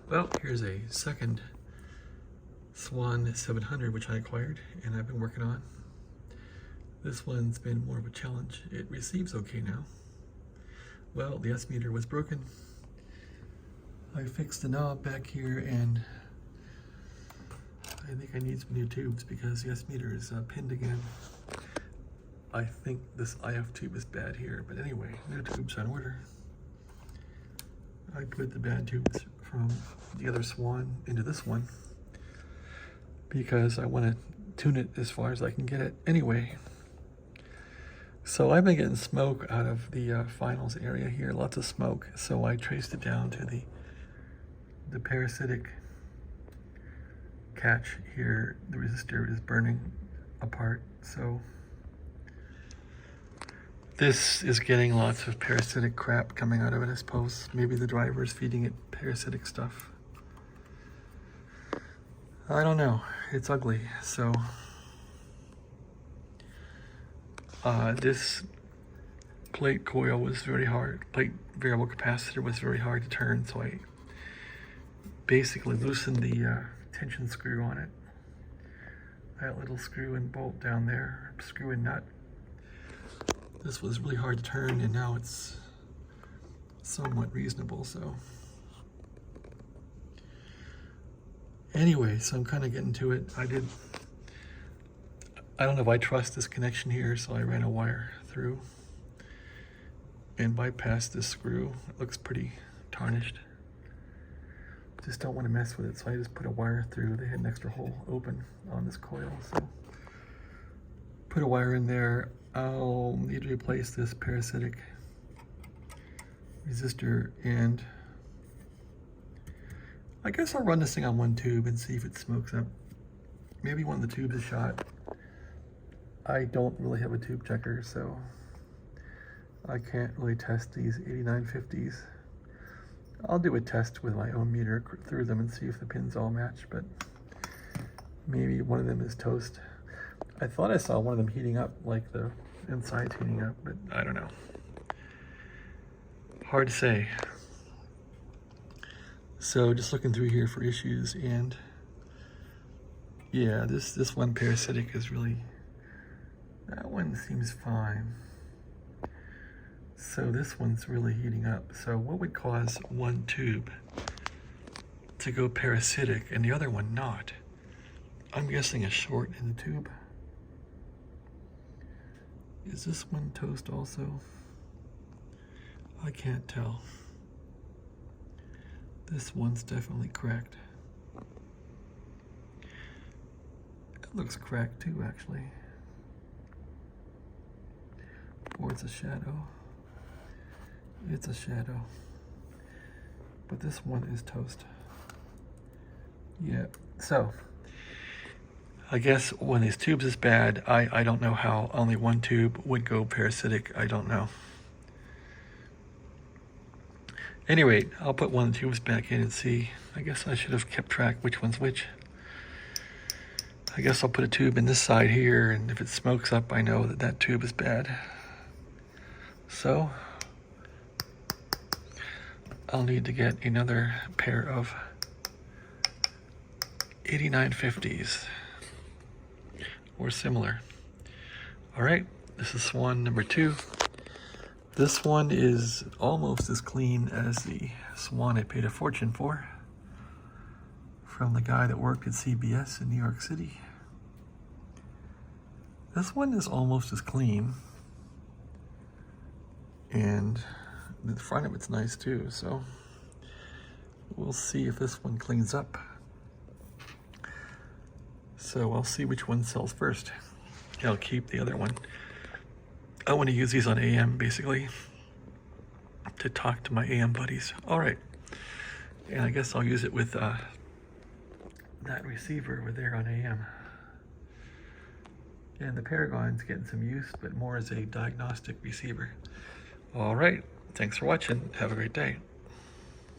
Well, here's a second Swan 700 which I acquired and I've been working on. This one's been more of a challenge. It receives okay now. Well, the S meter was broken. I fixed the knob back here and I think I need some new tubes because the S meter is pinned again. I think this IF tube is bad here, but anyway, new tubes on order. I put the bad tubes from the other Swan into this one because I want to tune it as far as I can get it anyway. So I've been getting smoke out of the finals area here, lots of smoke. So I traced it down to the parasitic catch here. The resistor is burning apart, so this is getting lots of parasitic crap coming out of it, I suppose. Maybe the driver is feeding it parasitic stuff. I don't know. It's ugly. So this plate coil was very hard. Plate variable capacitor was very hard to turn, so I basically loosened the tension screw on it. That little screw and bolt down there, screw and nut. This was really hard to turn, and now it's somewhat reasonable, so. Anyway, so I'm kind of getting to it. I don't know if I trust this connection here, so I ran a wire through and bypassed this screw. It looks pretty tarnished. Just don't want to mess with it, so I just put a wire through. They had an extra hole open on this coil, so put a wire in there. I'll need to replace this parasitic resistor, and I guess I'll run this thing on one tube and see if it smokes up. Maybe one of the tubes is shot. I don't really have a tube checker, so I can't really test these 8950s. I'll do a test with my own meter through them and see if the pins all match, but maybe one of them is toast. I thought I saw one of them heating up, like the inside's heating up, but I don't know. Hard to say. So just looking through here for issues, and yeah, this one parasitic is really, that one seems fine. So this one's really heating up. So what would cause one tube to go parasitic and the other one not? I'm guessing a short in the tube. Is this one toast also? I can't tell. This one's definitely cracked. It looks cracked too, actually. Or it's a shadow. It's a shadow. But this one is toast. Yeah, so I guess when these tubes is bad, I don't know how only one tube would go parasitic. I don't know. Anyway, I'll put one of the tubes back in and see. I guess I should have kept track which one's which. I guess I'll put a tube in this side here, and if it smokes up, I know that that tube is bad. So I'll need to get another pair of 8950s or similar. All right, this is Swan number 2. This one is almost as clean as the Swan I paid a fortune for from the guy that worked at CBS in New York City. This one is almost as clean, and the front of it's nice too, so we'll see if this one cleans up. So I'll see which one sells first. I'll keep the other one. I want to use these on AM, basically, to talk to my AM buddies. All right, and I guess I'll use it with that receiver over there on AM. And the Paragon's getting some use, but more as a diagnostic receiver. All right, thanks for watching. Have a great day.